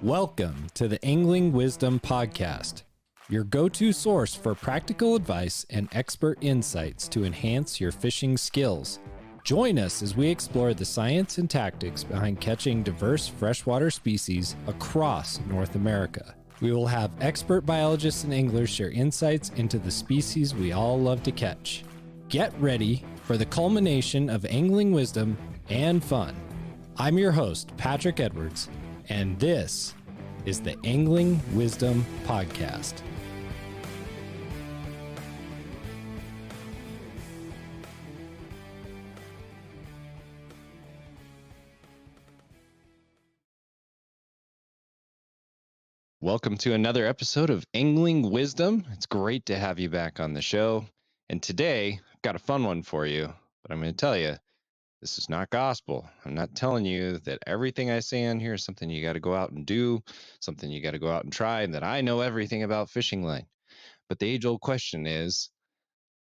Welcome to the Angling Wisdom Podcast, your go-to source for practical advice and expert insights to enhance your fishing skills. Join us as we explore the science and tactics behind catching diverse freshwater species across North America. We will have expert biologists and anglers share insights into the species we all love to catch. Get ready for the culmination of angling wisdom and fun. I'm your host, Patrick Edwards, and this is the Angling Wisdom Podcast. Welcome to another episode of Angling Wisdom. It's great to have you back on the show. And today, I've got a fun one for you, but I'm going to tell you, this is not gospel. I'm not telling you that everything I say on here is something you got to go out and do, something you got to go out and try, and that I know everything about fishing line. But the age-old question is,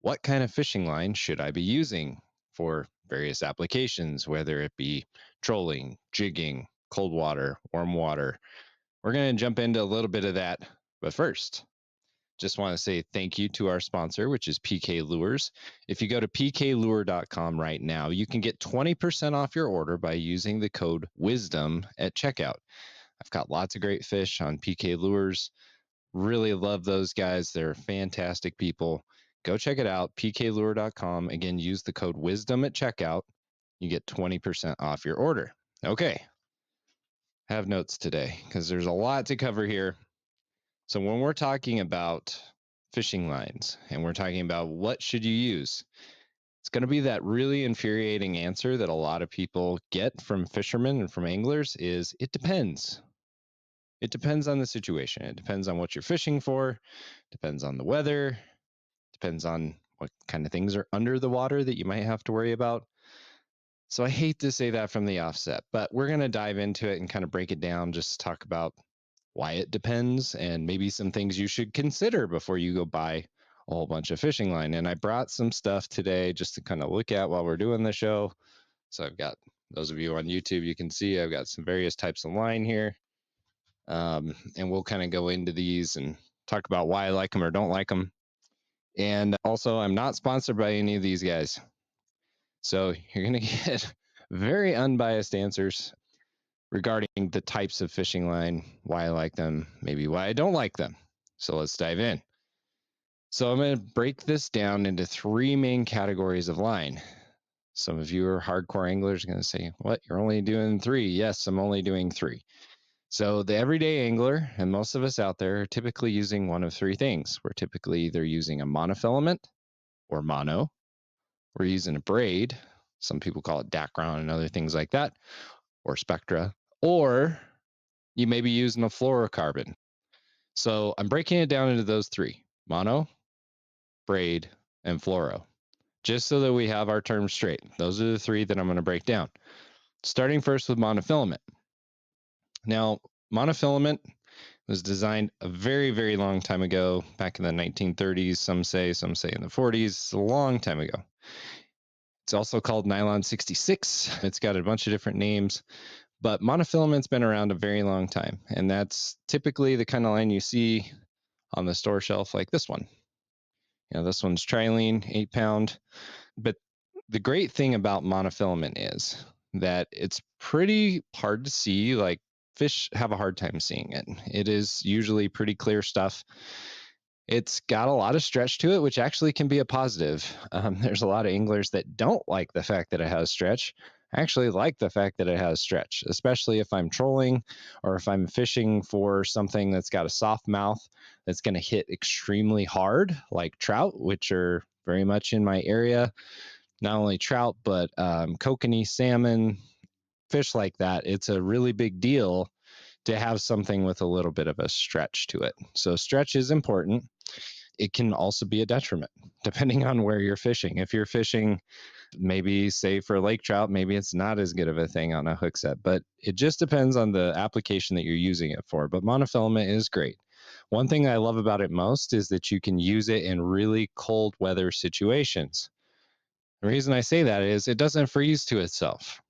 what kind of fishing line should I be using for various applications, whether it be trolling, jigging, cold water, warm water? We're going to jump into a little bit of that. But first, just want to say thank you to our sponsor, which is PK Lures. If you go to pklure.com right now, you can get 20% off your order by using the code WISDOM at checkout. I've got lots of great fish on PK Lures. Really love those guys. They're fantastic people. Go check it out, pklure.com. Again, use the code WISDOM at checkout. You get 20% off your order. Okay. Have notes today because there's a lot to cover here. So when we're talking about fishing lines and we're talking about what should you use, it's going to be that really infuriating answer that a lot of people get from fishermen and from anglers is it depends. It depends on the situation. It depends on what you're fishing for, depends on the weather, depends on what kind of things are under the water that you might have to worry about. So I hate to say that from the offset, but we're going to dive into it and kind of break it down, just to talk about why it depends and maybe some things you should consider before you go buy a whole bunch of fishing line. And I brought some stuff today just to kind of look at while we're doing the show. So I've got, those of you on YouTube, you can see I've got some various types of line here. And we'll kind of go into these and talk about why I like them or don't like them. And also, I'm not sponsored by any of these guys. So you're going to get very unbiased answers regarding the types of fishing line, why I like them, maybe why I don't like them. So let's dive in. So I'm going to break this down into three main categories of line. Some of you are hardcore anglers are going to say, what, you're only doing three? Yes, I'm only doing three. So the everyday angler, and most of us out there, are typically using one of three things. We're typically either using a monofilament or mono. We're using a braid. Some people call it Dacron and other things like that, or Spectra. Or you may be using a fluorocarbon. So I'm breaking it down into those three: mono, braid, and fluoro, just so that we have our terms straight. Those are the three that I'm going to break down. Starting first with monofilament. Now, monofilament was designed a very, very long time ago, back in the 1930s, some say in the 40s. It's a long time ago. It's also called nylon 66. It's got a bunch of different names. But monofilament's been around a very long time, and that's typically the kind of line you see on the store shelf like this one. You know, this one's trilene, 8-pound. But the great thing about monofilament is that it's pretty hard to see. Like, fish have a hard time seeing it. It is usually pretty clear stuff. It's got a lot of stretch to it, which actually can be a positive. There's a lot of anglers that don't like the fact that it has stretch. I actually like the fact that it has stretch, especially if I'm trolling or if I'm fishing for something that's got a soft mouth that's going to hit extremely hard, like trout, which are very much in my area. Not only trout, but kokanee, salmon, fish like that. It's a really big deal to have something with a little bit of a stretch to it. So stretch is important. It can also be a detriment depending on where you're fishing. If you're fishing, maybe say for lake trout, maybe it's not as good of a thing on a hook set, but it just depends on the application that you're using it for. But monofilament is great. One thing I love about it most is that you can use it in really cold weather situations. The reason I say that is it doesn't freeze to itself.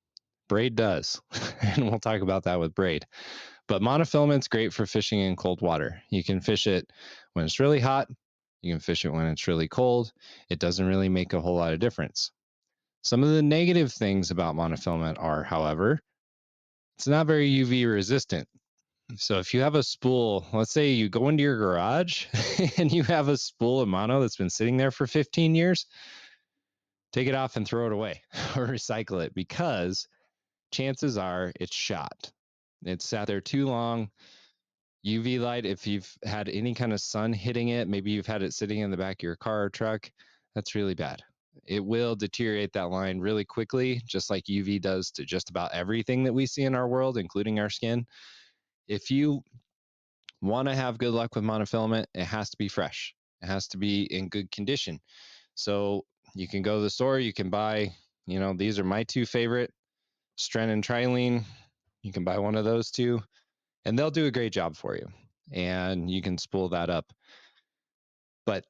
Braid does, and we'll talk about that with braid. But monofilament's great for fishing in cold water. You can fish it when it's really hot. You can fish it when it's really cold. It doesn't really make a whole lot of difference. Some of the negative things about monofilament are, however, it's not very UV resistant. So if you have a spool, let's say you go into your garage and you have a spool of mono that's been sitting there for 15 years, take it off and throw it away or recycle it, because chances are it's shot. It's sat there too long. UV light, if you've had any kind of sun hitting it, maybe you've had it sitting in the back of your car or truck, that's really bad. It will deteriorate that line really quickly, just like UV does to just about everything that we see in our world, including our skin. If you want to have good luck with monofilament, it has to be fresh. It has to be in good condition. So you can go to the store, you can buy, these are my two favorite, Stren and Trilene. You can buy one of those two, and they'll do a great job for you. And you can spool that up. But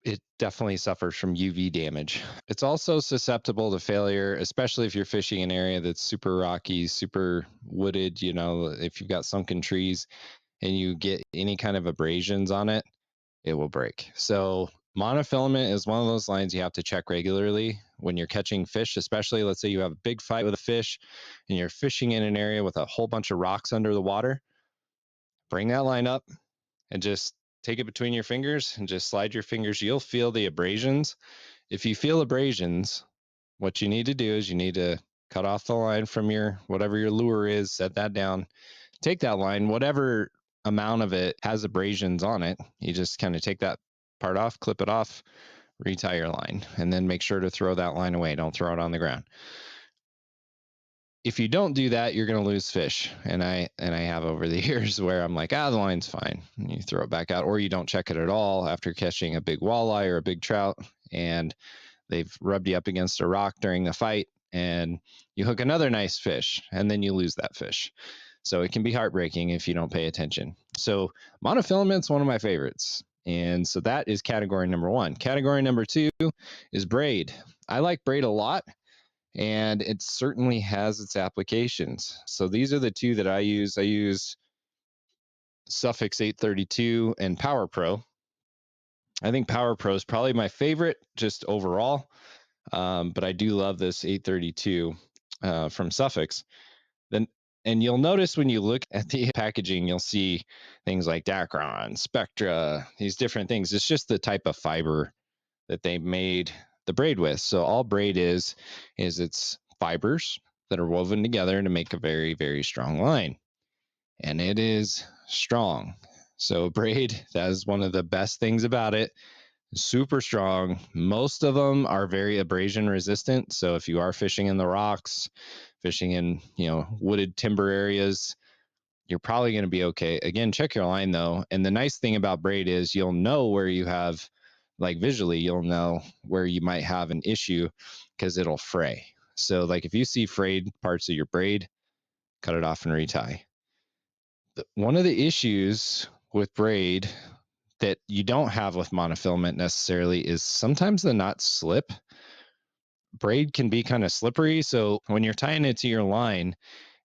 it definitely suffers from UV damage. It's also susceptible to failure, especially if you're fishing an area that's super rocky, super wooded, if you've got sunken trees and you get any kind of abrasions on it, it will break. So monofilament is one of those lines you have to check regularly when you're catching fish, especially let's say you have a big fight with a fish and you're fishing in an area with a whole bunch of rocks under the water. Bring that line up and just take it between your fingers and just slide your fingers. You'll feel the abrasions. If you feel abrasions, what you need to do is you need to cut off the line from your whatever your lure is, set that down, take that line, whatever amount of it has abrasions on it, you just kind of take that part off, clip it off, retie your line, and then make sure to throw that line away. Don't throw it on the ground. If you don't do that, you're going to lose fish. And I have over the years where I'm like, the line's fine. And you throw it back out, or you don't check it at all after catching a big walleye or a big trout, and they've rubbed you up against a rock during the fight, and you hook another nice fish, and then you lose that fish. So it can be heartbreaking if you don't pay attention. So monofilament's one of my favorites. And so that is category number one. Category number two is braid. I like braid a lot, and it certainly has its applications. So these are the two that I use. I use Suffix 832 and Power Pro. I think Power Pro is probably my favorite just overall, but I do love this 832 from Suffix. And you'll notice when you look at the packaging, you'll see things like Dacron, Spectra, these different things. It's just the type of fiber that they made the braid with. So all braid is it's fibers that are woven together to make a very, very strong line. And it is strong. So braid, that is one of the best things about it. Super strong. Most of them are very abrasion resistant. So if you are fishing in the rocks, fishing in, wooded timber areas, you're probably going to be okay. Again, check your line though. And the nice thing about braid is you'll know where you have, like visually, you'll know where you might have an issue because it'll fray. So like if you see frayed parts of your braid, cut it off and retie. One of the issues with braid that you don't have with monofilament necessarily is sometimes the knots slip. Braid can be kind of slippery, so when you're tying it to your line,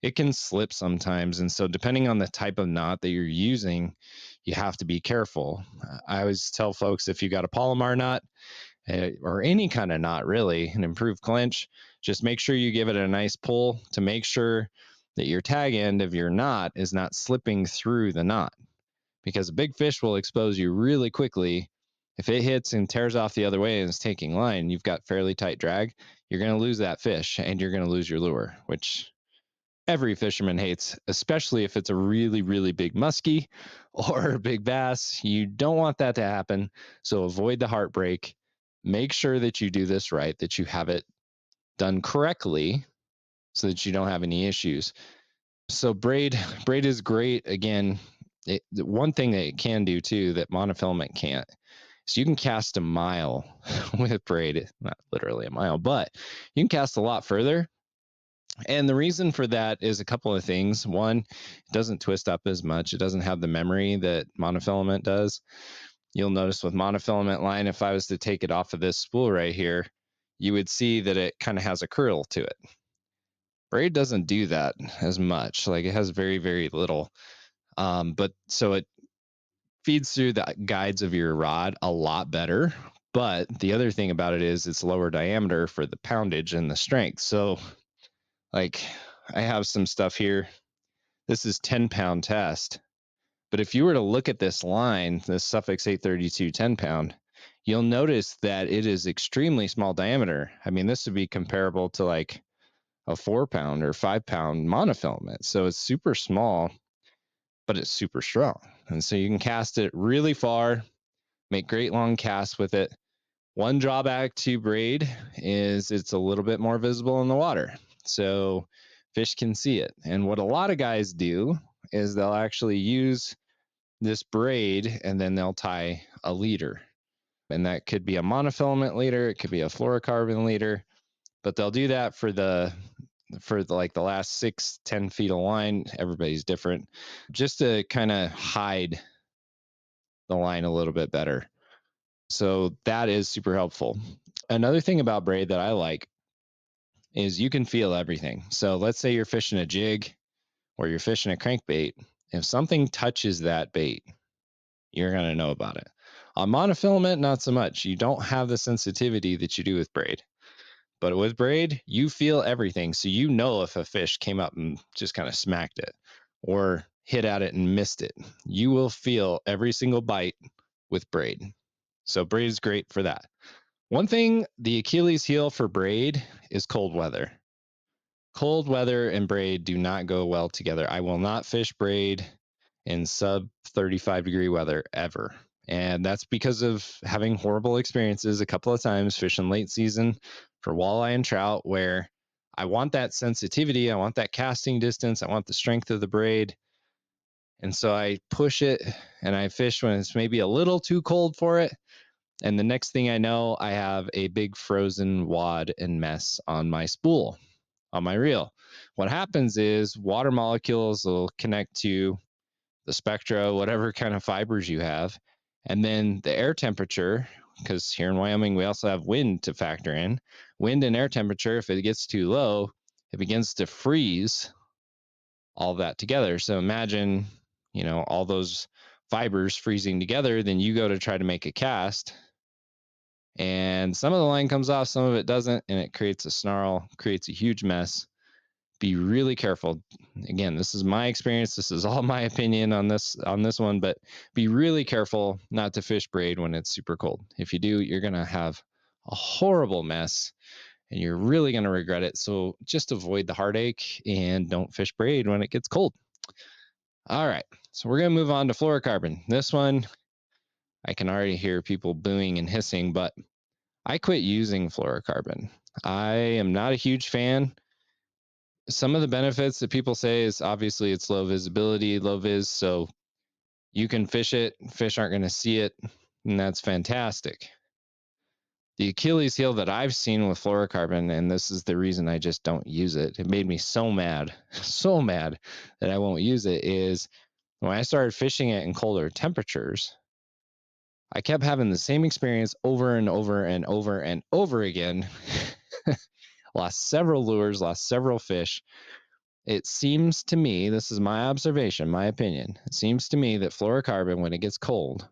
it can slip sometimes. And so depending on the type of knot that you're using, you have to be careful. I always tell folks, if you got a Palomar knot or any kind of knot, really, an improved clinch, just make sure you give it a nice pull to make sure that your tag end of your knot is not slipping through the knot, because a big fish will expose you really quickly. If it hits and tears off the other way and is taking line, you've got fairly tight drag, you're going to lose that fish and you're going to lose your lure, which every fisherman hates, especially if it's a really, really big muskie or a big bass. You don't want that to happen. So avoid the heartbreak. Make sure that you do this right, that you have it done correctly so that you don't have any issues. So braid is great. Again, the one thing that it can do too that monofilament can't, so you can cast a mile with braid, not literally a mile, but you can cast a lot further. And the reason for that is a couple of things. One, it doesn't twist up as much. It doesn't have the memory that monofilament does. You'll notice with monofilament line, if I was to take it off of this spool right here, you would see that it kind of has a curl to it. Braid doesn't do that as much. Like it has very, very little. But so it feeds through the guides of your rod a lot better. But the other thing about it is it's lower diameter for the poundage and the strength. So, like, I have some stuff here. This is 10-pound test. But if you were to look at this line, this Suffix 832 10-pound, you'll notice that it is extremely small diameter. I mean, this would be comparable to like a 4-pound or 5-pound monofilament. So it's super small, but it's super strong. And so you can cast it really far, make great long casts with it. One drawback to braid is it's a little bit more visible in the water. So fish can see it. And what a lot of guys do is they'll actually use this braid and then they'll tie a leader. And that could be a monofilament leader, it could be a fluorocarbon leader, but they'll do that for like the last 6-10 feet of line. Everybody's different, just to kind of hide the line a little bit better. So that is super helpful. Another thing about braid that I like is you can feel everything. So let's say you're fishing a jig or you're fishing a crankbait. If something touches that bait, you're going to know about it. On monofilament, not so much. You don't have the sensitivity that you do with braid. But with braid, you feel everything. So you know if a fish came up and just kind of smacked it or hit at it and missed it. You will feel every single bite with braid. So braid is great for that. One thing, the Achilles heel for braid is cold weather. Cold weather and braid do not go well together. I will not fish braid in sub 35-degree weather ever. And that's because of having horrible experiences a couple of times fishing late season for walleye and trout, where I want that sensitivity, I want that casting distance, I want the strength of the braid. And so I push it and I fish when it's maybe a little too cold for it. And the next thing I know, I have a big frozen wad and mess on my spool, on my reel. What happens is water molecules will connect to the spectra, whatever kind of fibers you have. And then the air temperature, because here in Wyoming, we also have wind to factor in. Wind and air temperature, if it gets too low, it begins to freeze all that together. So imagine, all those fibers freezing together, then you go to try to make a cast and some of the line comes off, some of it doesn't, and it creates a snarl, creates a huge mess. Be really careful. Again, this is my experience. This is all my opinion on this one, but be really careful not to fish braid when it's super cold. If you do, you're going to have a horrible mess and you're really going to regret it. So just avoid the heartache and don't fish braid when it gets cold. All right. So we're going to move on to fluorocarbon. This one, I can already hear people booing and hissing, but I quit using fluorocarbon. I am not a huge fan. Some of the benefits that people say is obviously it's low visibility, low vis, so you can fish it, fish aren't going to see it, and that's fantastic. The Achilles heel that I've seen with fluorocarbon, and this is the reason I just don't use it, it made me so mad, so mad that I won't use it, is when I started fishing it in colder temperatures, I kept having the same experience over and over and over and over again. Lost several lures, lost several fish. It seems to me, this is my observation, my opinion, it seems to me that fluorocarbon, when it gets cold,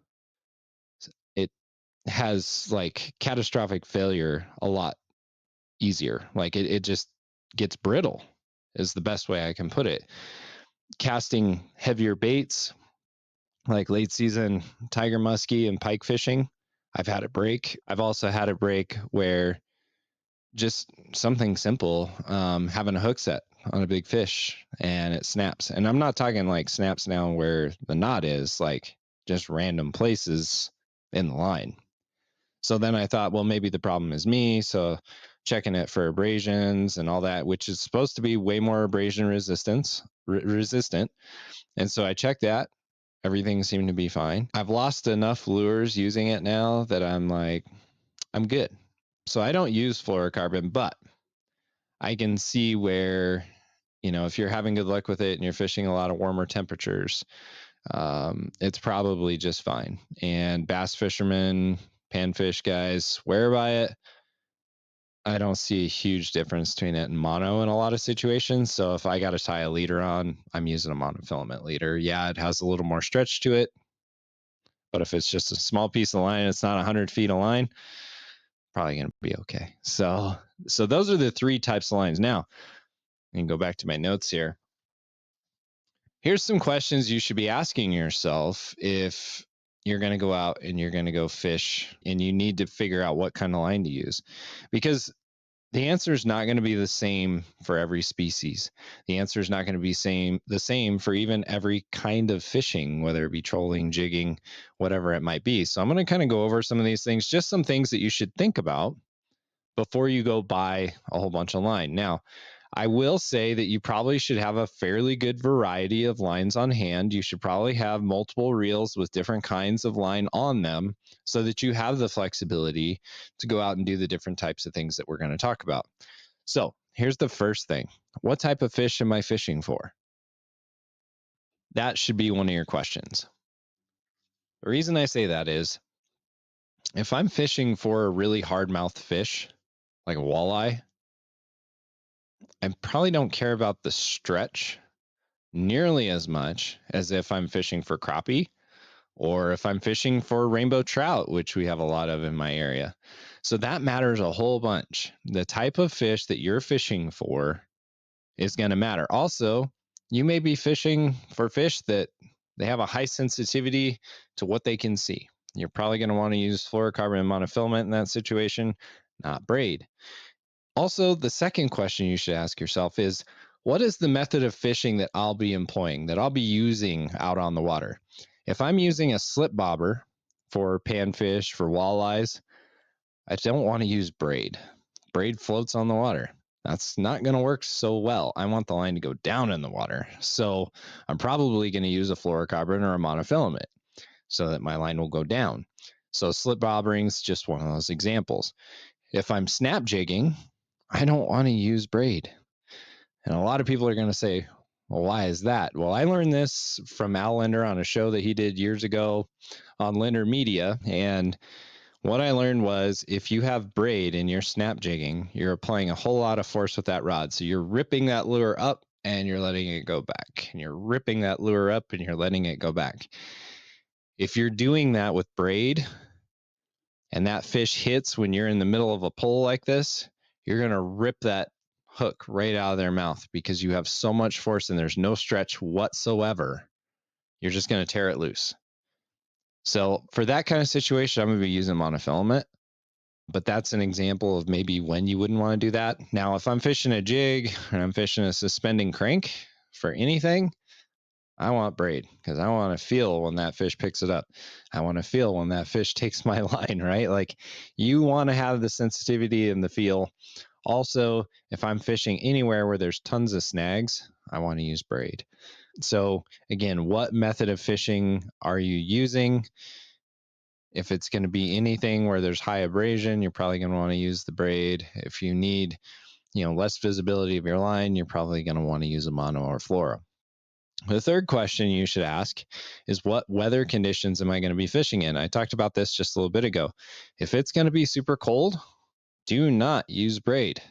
it has like catastrophic failure a lot easier. Like it just gets brittle, is the best way I can put it. Casting heavier baits, like late season tiger muskie and pike fishing, I've had it break. I've also had it break where just something simple, having a hook set on a big fish and it snaps. And I'm not talking like snaps down where the knot is, like just random places in the line. So then I thought, well, maybe the problem is me. So checking it for abrasions and all that, which is supposed to be way more abrasion resistant. And so I checked that. Everything seemed to be fine. I've lost enough lures using it now that I'm like, I'm good. So I don't use fluorocarbon, but I can see where, if you're having good luck with it and you're fishing a lot of warmer temperatures, it's probably just fine. And bass fishermen, panfish guys swear by it. I don't see a huge difference between it and mono in a lot of situations. So if I got to tie a leader on, I'm using a monofilament leader. Yeah, it has a little more stretch to it, but if it's just a small piece of line, it's not 100 feet of line, probably going to be okay. So those are the three types of lines. Now, I can go back to my notes here. Here's some questions you should be asking yourself if you're going to go out and you're going to go fish and you need to figure out what kind of line to use, because the answer is not going to be the same for every species. The answer is not going to be the same for even every kind of fishing, whether it be trolling, jigging, whatever it might be. So I'm going to kind of go over some of these things, just some things that you should think about before you go buy a whole bunch of line. Now, I will say that you probably should have a fairly good variety of lines on hand. You should probably have multiple reels with different kinds of line on them so that you have the flexibility to go out and do the different types of things that we're going to talk about. So, here's the first thing. What type of fish am I fishing for? That should be one of your questions. The reason I say that is if I'm fishing for a really hard mouthed fish, like a walleye, I probably don't care about the stretch nearly as much as if I'm fishing for crappie or if I'm fishing for rainbow trout, which we have a lot of in my area. So that matters a whole bunch. The type of fish that you're fishing for is going to matter. Also, you may be fishing for fish that they have a high sensitivity to what they can see. You're probably going to want to use fluorocarbon and monofilament in that situation, not braid. Also, the second question you should ask yourself is, what is the method of fishing that I'll be employing, that I'll be using out on the water? If I'm using a slip bobber for panfish, for walleyes, I don't want to use braid. Braid floats on the water. That's not going to work so well. I want the line to go down in the water. So I'm probably going to use a fluorocarbon or a monofilament so that my line will go down. So slip bobbering is just one of those examples. If I'm snap jigging, I don't want to use braid. And a lot of people are going to say, well, why is that? Well, I learned this from Al Linder on a show that he did years ago on Linder Media. And what I learned was if you have braid in your snap jigging, you're applying a whole lot of force with that rod. So you're ripping that lure up and you're letting it go back. And you're ripping that lure up and you're letting it go back. If you're doing that with braid and that fish hits when you're in the middle of a pull like this, you're going to rip that hook right out of their mouth because you have so much force and there's no stretch whatsoever. You're just going to tear it loose. So for that kind of situation, I'm going to be using monofilament, but that's an example of maybe when you wouldn't want to do that. Now, if I'm fishing a jig and I'm fishing a suspending crank for anything, I want braid because I want to feel when that fish picks it up. I want to feel when that fish takes my line, right? Like you want to have the sensitivity and the feel. Also, if I'm fishing anywhere where there's tons of snags, I want to use braid. So again, what method of fishing are you using? If it's going to be anything where there's high abrasion, you're probably going to want to use the braid. If you need, less visibility of your line, you're probably going to want to use a mono or fluoro. The third question you should ask is, what weather conditions am I going to be fishing in? I talked about this just a little bit ago. If it's going to be super cold, do not use braid.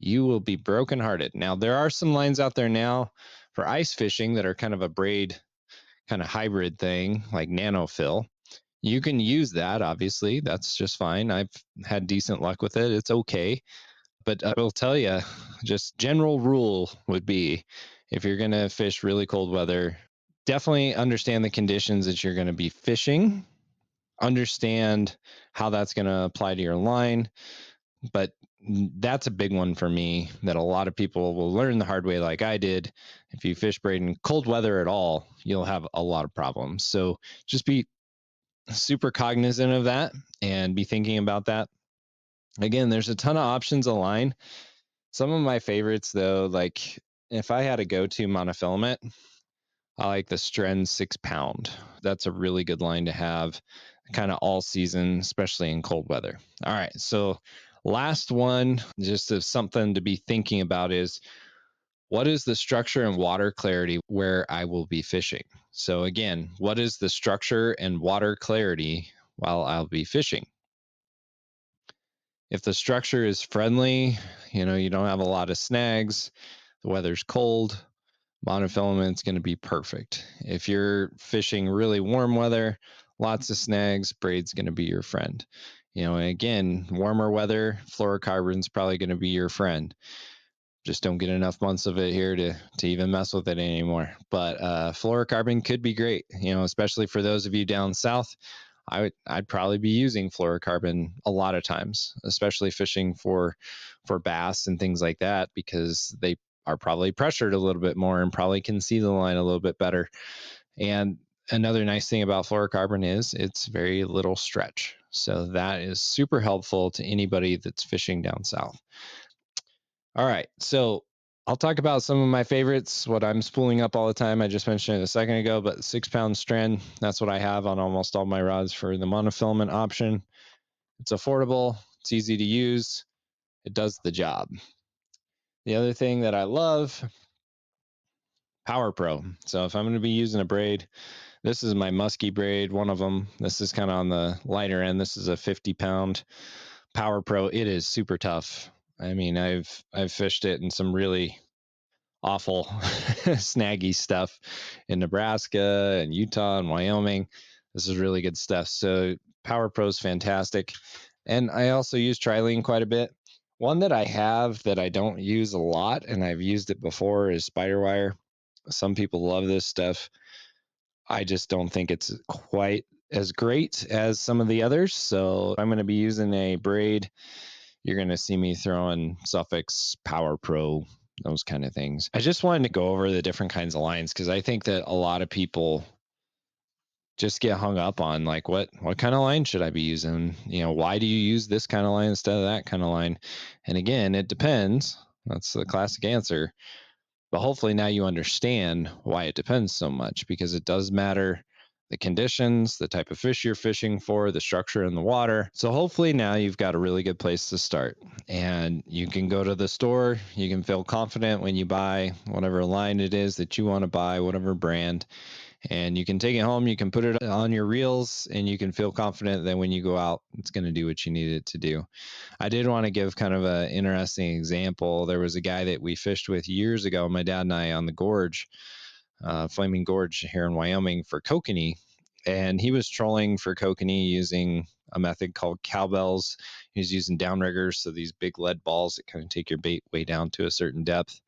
You will be brokenhearted. Now, there are some lines out there now for ice fishing that are kind of a braid kind of hybrid thing, like nanofill. You can use that, obviously. That's just fine. I've had decent luck with it. It's okay. But I will tell you, just general rule would be if you're going to fish really cold weather, definitely understand the conditions that you're going to be fishing, understand how that's going to apply to your line. But that's a big one for me that a lot of people will learn the hard way, like I did. If you fish braid in cold weather at all, you'll have a lot of problems. So just be super cognizant of that and be thinking about that. Again, there's a ton of options online. Some of my favorites, though, like if I had a go-to monofilament, I like the Stren 6 pound. That's a really good line to have kind of all season, especially in cold weather. All right. So, last one, just as something to be thinking about is, what is the structure and water clarity where I will be fishing? So, again, what is the structure and water clarity while I'll be fishing? If the structure is friendly, you don't have a lot of snags, the weather's cold, monofilament's going to be perfect. If you're fishing really warm weather, lots of snags, braid's going to be your friend. And again, warmer weather, fluorocarbon's probably going to be your friend. Just don't get enough months of it here to even mess with it anymore. But fluorocarbon could be great, especially for those of you down south. I'd probably be using fluorocarbon a lot of times, especially fishing for bass and things like that, because they are probably pressured a little bit more and probably can see the line a little bit better. And another nice thing about fluorocarbon is it's very little stretch. So that is super helpful to anybody that's fishing down south. All right, so I'll talk about some of my favorites, what I'm spooling up all the time. I just mentioned it a second ago, but 6-pound strand, that's what I have on almost all my rods for the monofilament option. It's affordable, it's easy to use, it does the job. The other thing that I love, Power Pro. So if I'm going to be using a braid, this is my musky braid, one of them. This is kind of on the lighter end. This is a 50-pound Power Pro. It is super tough. I mean, I've fished it in some really awful snaggy stuff in Nebraska and Utah and Wyoming. This is really good stuff. So Power Pro is fantastic. And I also use Trilene quite a bit. One that I have that I don't use a lot, and I've used it before, is Spiderwire. Some people love this stuff. I just don't think it's quite as great as some of the others. So I'm going to be using a braid. You're going to see me throwing Suffix, Power Pro, those kind of things. I just wanted to go over the different kinds of lines because I think that a lot of people just get hung up on like what kind of line should I be using? Why do you use this kind of line instead of that kind of line? And again, it depends. That's the classic answer. But hopefully now you understand why it depends so much, because it does matter the conditions, the type of fish you're fishing for, the structure in the water. So hopefully now you've got a really good place to start, and you can go to the store. You can feel confident when you buy whatever line it is that you want to buy, whatever brand, and you can take it home. You can put it on your reels, and you can feel confident that when you go out, it's going to do what you need it to do. I did want to give kind of an interesting example. There was a guy that we fished with years ago, my dad and I, on the gorge, Flaming Gorge here in Wyoming, for kokanee. And he was trolling for kokanee using a method called cowbells. He was using downriggers, so these big lead balls that kind of take your bait way down to a certain depth.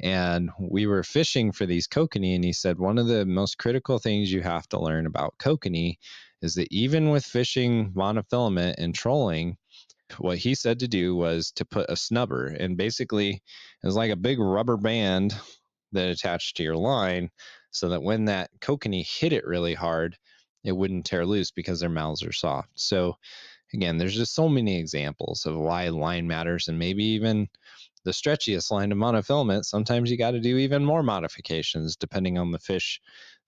And we were fishing for these kokanee, and he said one of the most critical things you have to learn about kokanee is that even with fishing monofilament and trolling, what he said to do was to put a snubber, and basically it was like a big rubber band that attached to your line, so that when that kokanee hit it really hard, it wouldn't tear loose because their mouths are soft. So again, there's just so many examples of why line matters, and maybe even the stretchiest line of monofilament, sometimes you got to do even more modifications depending on the fish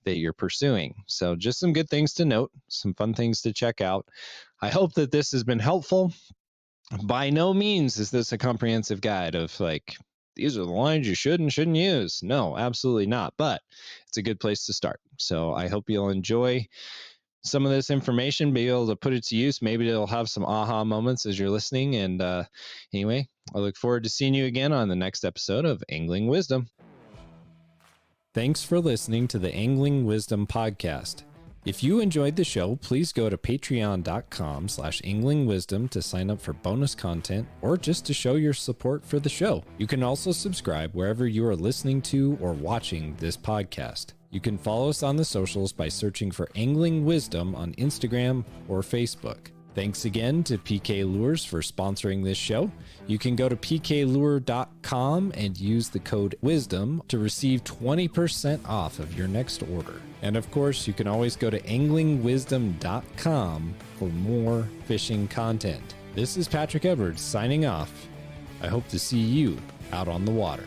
that you're pursuing. So just some good things to note, some fun things to check out. I hope that this has been helpful. By no means is this a comprehensive guide of like, these are the lines you should and shouldn't use. No, absolutely not. But it's a good place to start. So I hope you'll enjoy some of this information, be able to put it to use. Maybe it'll have some aha moments as you're listening. And anyway, I look forward to seeing you again on the next episode of Angling Wisdom. Thanks for listening to the Angling Wisdom podcast. If you enjoyed the show, please go to patreon.com/anglingwisdom to sign up for bonus content or just to show your support for the show. You can also subscribe wherever you are listening to or watching this podcast. You can follow us on the socials by searching for Angling Wisdom on Instagram or Facebook. Thanks again to PK Lures for sponsoring this show. You can go to pklure.com and use the code WISDOM to receive 20% off of your next order. And of course, you can always go to anglingwisdom.com for more fishing content. This is Patrick Edwards signing off. I hope to see you out on the water.